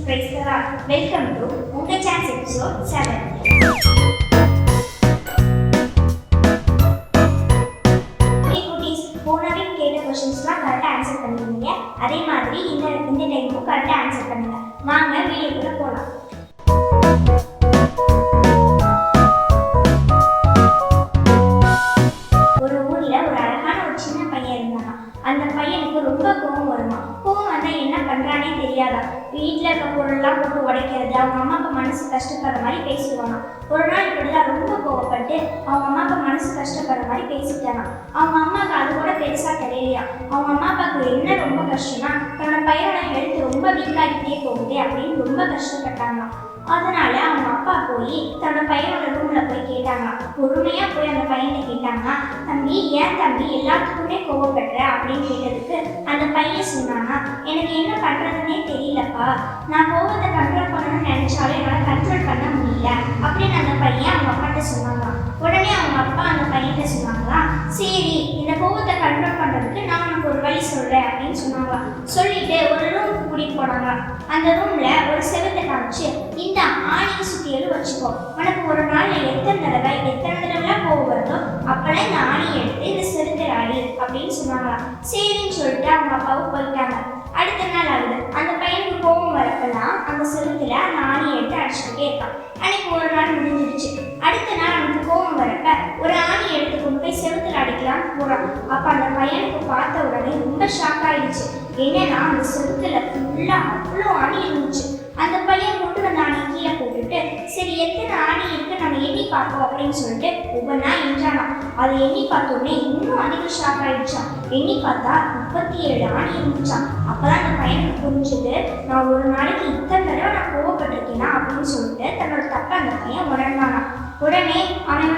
praise the Lord. Welcome to Unga Chance episode 7. போன week கேட்ட क्वेश्चंसலாம் கரெக்ட்டா ஆன்சர் பண்ணிருந்தீங்க. அதே மாதிரி இந்த டைமும் கரெக்ட்டா ஆன்சர் பண்ணுங்க. வாங்க வீடியோக்குள்ள போலாம். ஒரு ஊர்ல ஒரு அழகான ஒரு சின்ன பையன் இருந்தான். அந்த பையனுக்கு ரொம்ப கோவம் வருமா. கோவம் வந்தா என்ன பண்றானே தெரியாதா. வீட்டில் இருக்க பொருள்லாம் போட்டு உடைக்கிறது, அவங்க அம்மா அப்பா மனசு கஷ்டப்படுற மாதிரி பேசிடுவானா. ஒரு நாள் இப்படிதான் ரொம்ப கோவப்பட்டு அவங்க அம்மா அப்பா மனசு கஷ்டப்படுற மாதிரி பேசிட்டானா. அவங்க அம்மாவுக்கு அது கூட பெருசா தெரியலையா. அவங்க அம்மா அப்பாவுக்கு என்ன ரொம்ப கஷ்டம்னா தன்னோட பையனோட ஹெல்த் ரொம்ப வீக்காகிட்டே போகுது அப்படின்னு ரொம்ப கஷ்டப்பட்டாங்க. அதனால அவங்க அப்பா போய் தன்னோட பையனோட ரூம்ல போய் கேட்டாங்க. பொறுமையா போய் அந்த பையனை கேட்டாங்க, தம்பி ஏன் தம்பி எல்லாத்துக்குமே கோவப்படுற அப்படின்னு கேட்டதுக்கு அந்த பையன் சொன்னானா, எனக்கு என்ன பண்றதுன்னே தெரியலப்பா, நான் கோவத்தை கண்ட்ரோல் பண்ணணும்னு நினைச்சாலும் என்னால் கண்ட்ரோல் பண்ண முடியல அப்படின்னு அந்த பையன் அவங்க அப்பாட்ட சொன்னாங்க. உடனே அவங்க அப்பா அந்த பையன்கிட்ட சொன்னாங்களா, சரி இந்த கோவத்தை கண்ட்ரோல் பண்றதுக்கு நான் உனக்கு ஒரு வழி சொல்றேன் அப்படின்னு சொன்னாங்க. சொல்லிட்டு ஒரு ரூமுக்கு கூட்டிட்டு போனாங்க. அந்த ரூம்ல ஒரு செவத்தை காமிச்சு, இந்த ஆணியை சுத்தியலும் வச்சுக்கோ, உனக்கு ஒரு நாள்ல எத்தனை தடவை கோவம் வருதோ அப்பெல்லாம் இந்த ஆணியை எடுத்து இந்த செவத்தை ஆடி அப்படின்னு சொன்னாங்க. சரின்னு சொல்லிட்டு அவங்க அப்பாவும் போயிட்டாங்க. அடுத்த நாள் ஆகுது. அந்த பையனுக்கு கோவம் வரப்பெல்லாம் அந்த செவத்துல அந்த ஆணியை எடுத்து அடிச்சுக்கிட்டே இருக்கான். அன்னைக்கு ஒரு நாள் முடிஞ்சிருச்சு. அடுத்த நாள் அவனுக்கு கோவம் வரப்ப ஒரு ஆணியை எடுத்து கொண்டு போய் செவத்துல அடிக்கலான்னு போறான். அப்ப அந்த பையனுக்கு பார்த்த உடனே ரொம்ப ஷாக் ஆயிடுச்சு. என்னன்னா அந்த செவத்துல ஃபுல்லா அவ்வளோ ஆணி இருந்துச்சு. அந்த பையன் கொண்டு வந்த ஆணியை கீழே போட்டுட்டு, சரி எத்தனை ஆணி இருக்கு நம்ம எண்ணி பார்ப்போம் அப்படின்னு சொல்லிட்டு ஒவ்வொன்றா எண்ணிட்டானா. அதை எண்ணி பார்த்தோன்னே இன்னும் அதிக ஷாக் ஆயிடுச்சான். எண்ணி பார்த்தா 37 ஆணி இருந்துச்சான். அப்பதான் அந்த பையனுக்கு புரிஞ்சுது, நான் ஒரு நாளைக்கு இத்தனை தடவை நான் கோவப்பட்டிருக்கேனா அப்படின்னு சொல்லிட்டு தன்னோட தப்பை அந்த பையன் உணர்ந்தானா. உடனே அவன்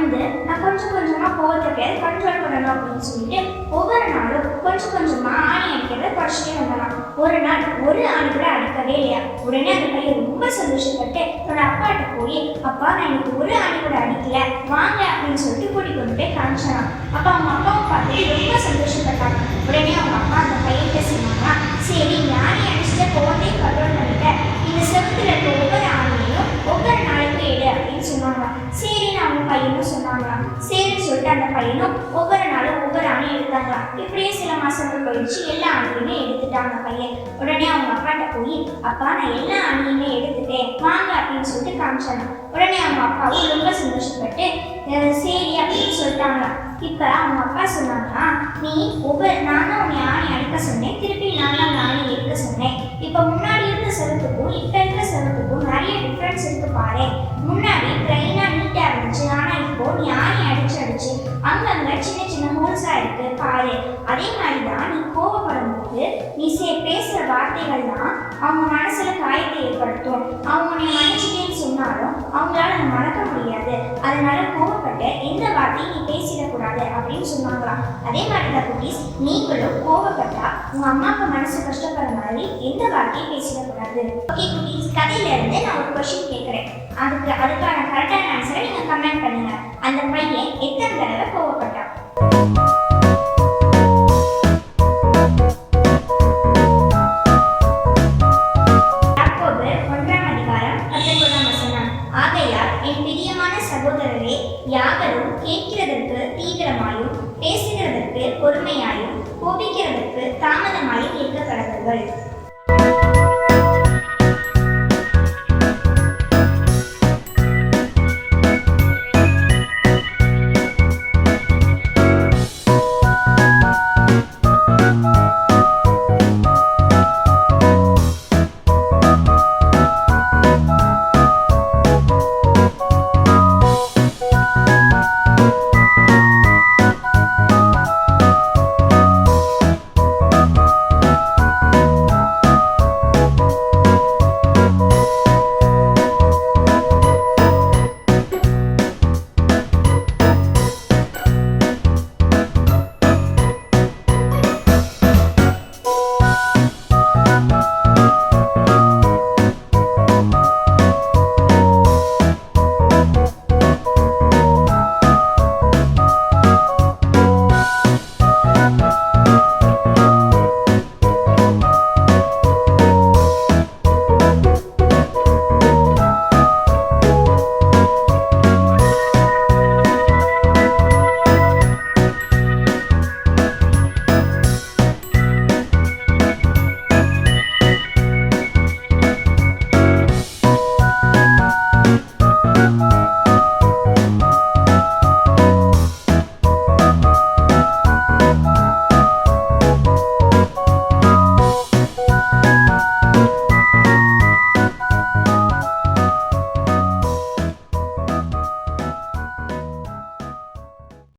நான் கொஞ்சம் கொஞ்சமா கோவத்தை கண்ட்ரோல் பண்ணணும் அப்படின்னு சொல்லிட்டு ஒவ்வொரு நாளும் கொஞ்சம் கொஞ்சமா ஆணி அடிக்கிறத குறைச்சிட்டே வந்தானா. ஒரு நாள் ஒரு ஆணி கூட அடிக்கவே இல்லையா. உடனே அந்த பையன் ரொம்ப சந்தோஷப்பட்டு தன்னோட அப்பாட்ட போய், அப்பா நான் எனக்கு ஒரு ஆணி கூட அடிக்கல, வாங்க அப்படின்னு சொல்லிட்டு கூட்டிட்டு கொண்டு போய் காமிச்சானா. அப்ப அவங்க அப்பாவும் பார்த்து ரொம்ப சந்தோஷப்பட்டாங்க. உடனே அவங்க அப்பா அந்த பையன்கிட்ட சொன்னாங்க, சரி நீ ஆணி அடிச்சுட்டு கோவத்தையும் கண்ட்ரோல் பண்ணிட்ட, இந்த செவத்துல இருக்க ஒவ்வொரு ஆணியையும் ஒவ்வொரு நாளைக்கும் எடு அப்படின்னு சொன்னாங்க. சரின்னு அவங்க பையனும் சொன்னாங்களா. சரின்னு சொல்லிட்டு அந்த பையனும் ஒவ்வொரு நாளும் ஒவ்வொரு ஆணையும் எடுத்தாங்களா. இப்படியே சில மாசங்கள் போயிடுச்சு. எல்லா ஆணையுமே எடுத்துட்டாங்க பையன். உடனே அவங்க அப்பாட்ட போய், அப்பா நான் எல்லா ஆணையுமே எடுத்துட்டேன் வாங்க அப்படின்னு சொல்லிட்டு காமிச்சாங்க. உடனே அவங்க அப்பாவும் ரொம்ப சந்தோஷப்பட்டு சரி அப்படின்னு சொல்லிட்டாங்க. இப்ப அவங்க அப்பா சொன்னாங்கன்னா, நீ நான் தான் உன்னை ஆணி அடிக்க சொன்னேன், திருப்பி நான் தான் ஆணி எடுக்க சொன்னேன். இப்ப முன்னாடி இருந்த செவத்துக்கும் இப்ப இருக்க செவத்துக்கும் நிறைய டிஃபரன்ஸ் இருக்கு பாரு. முன்னாடி பிளைனா நீட்டா இருந்துச்சு, ஆனா இப்போ நீ ஆணி அடிச்சு அங்கங்க சின்ன சின்ன ஹோல்ஸா இருக்கு பாரு. அதே மாதிரிதான் நீ கோவப்படும் போது நீ பேசுற வார்த்தைகள் தான் அவங்க மனசுல காயத்தை ஏற்படுத்தும். அவங்க உன்னை மன்னிச்சுட்டேன்னு சொன்னாலும் அவங்களால அதை மறக்க முடியாது. அதனால கோவப்பட்டு எந்த வார்த்தையும் நீ பேசிடக்கூடாது அப்படின்னு சொன்னாங்களாம். அதே மாதிரி தான் குட்டீஸ், நீங்களும் கோவப்பட்டா உங்க அம்மா அப்பா மனசு கஷ்டப்படுற மாதிரி எந்த வார்த்தையும் பேசிடக்கூடாது. ஓகே குட்டீஸ், கதையில இருந்து நான் ஒரு கொஸ்டின் கேட்கிறேன். அதுக்கான கரெக்டான ஆன்சரை நீங்க கமெண்ட் பண்ணுங்க. அந்த பையன் எத்தனை தடவை கோவப்பட்டான்? யாக்கோபு 1:19 ஆகையால் என் பிரியமான சகோதரரே, யாவரும் கேட்கிறதற்கு தீவிரமாயும் பேசுகிறதற்கு பொறுமையாயும் கோபிக்கிறதற்கு தாமதமாயும் இருக்க கடவுள்கள்.